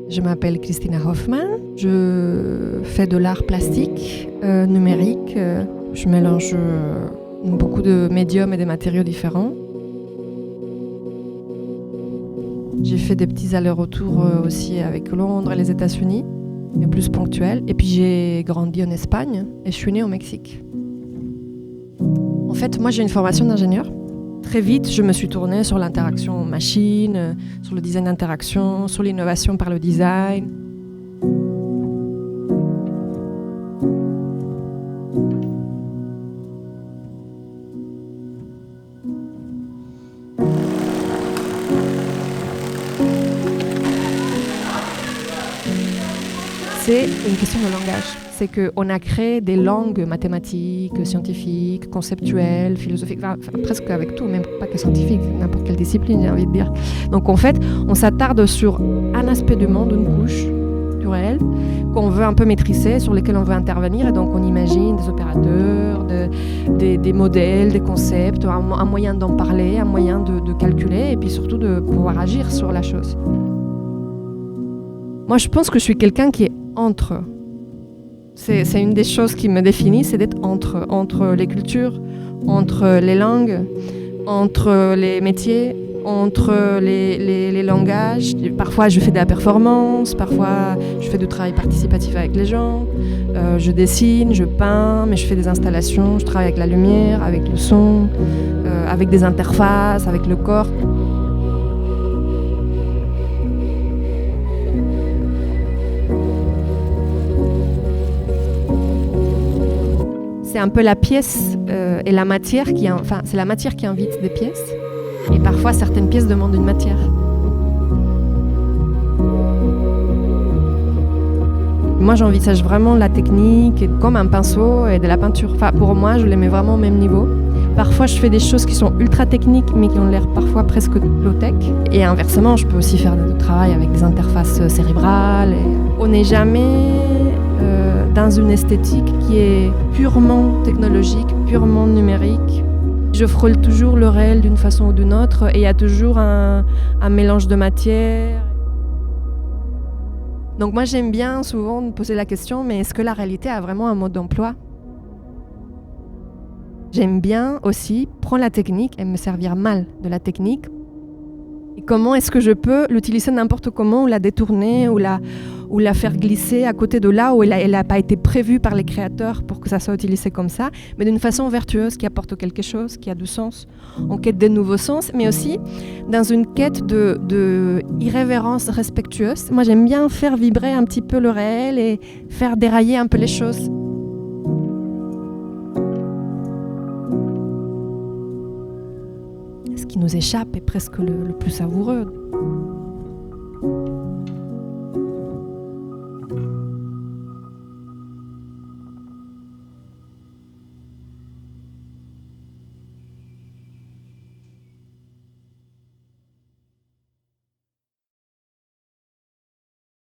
Je m'appelle Christina Hoffmann, je fais de l'art plastique, numérique, je mélange beaucoup de médiums et de matériaux différents. J'ai fait des petits allers-retours aussi avec Londres et les États-Unis, mais plus ponctuels. Et puis j'ai grandi en Espagne et je suis née au Mexique. En fait, moi j'ai une formation d'ingénieur. Très vite, je me suis tournée sur l'interaction machine, sur le design d'interaction, sur l'innovation par le design. C'est une question de langage. C'est qu'on a créé des langues mathématiques, scientifiques, conceptuelles, philosophiques, enfin, presque avec tout, même pas que scientifique, n'importe quelle discipline, j'ai envie de dire. Donc en fait, on s'attarde sur un aspect du monde, une couche du réel, qu'on veut un peu maîtriser, sur lesquels on veut intervenir, et donc on imagine des opérateurs, des modèles, des concepts, un moyen d'en parler, un moyen de calculer, et puis surtout de pouvoir agir sur la chose. Moi, je pense que je suis quelqu'un qui est entre. C'est une des choses qui me définit, c'est d'être entre les cultures, entre les langues, entre les métiers, entre les langages. Parfois, je fais de la performance, parfois, je fais du travail participatif avec les gens. Je dessine, je peins, mais je fais des installations, je travaille avec la lumière, avec le son, avec des interfaces, avec le corps. C'est un peu la pièce et la matière c'est la matière qui invite des pièces. Et parfois, certaines pièces demandent une matière. Moi, j'envisage vraiment la technique comme un pinceau et de la peinture. Enfin, pour moi, je les mets vraiment au même niveau. Parfois, je fais des choses qui sont ultra techniques, mais qui ont l'air parfois presque low-tech. Et inversement, je peux aussi faire du travail avec des interfaces cérébrales. On n'est jamais dans une esthétique qui est purement technologique, purement numérique. Je frôle toujours le réel d'une façon ou d'une autre, et il y a toujours un mélange de matière. Donc moi, j'aime bien souvent me poser la question, mais est-ce que la réalité a vraiment un mode d'emploi ? J'aime bien aussi prendre la technique et me servir mal de la technique. Et comment est-ce que je peux l'utiliser n'importe comment, ou la détourner, ou la faire glisser à côté de là où elle n'a pas été prévue par les créateurs pour que ça soit utilisé comme ça, mais d'une façon vertueuse, qui apporte quelque chose, qui a du sens, en quête de nouveaux sens, mais aussi dans une quête de irrévérence respectueuse. Moi, j'aime bien faire vibrer un petit peu le réel et faire dérailler un peu les choses. Ce qui nous échappe est presque le plus savoureux.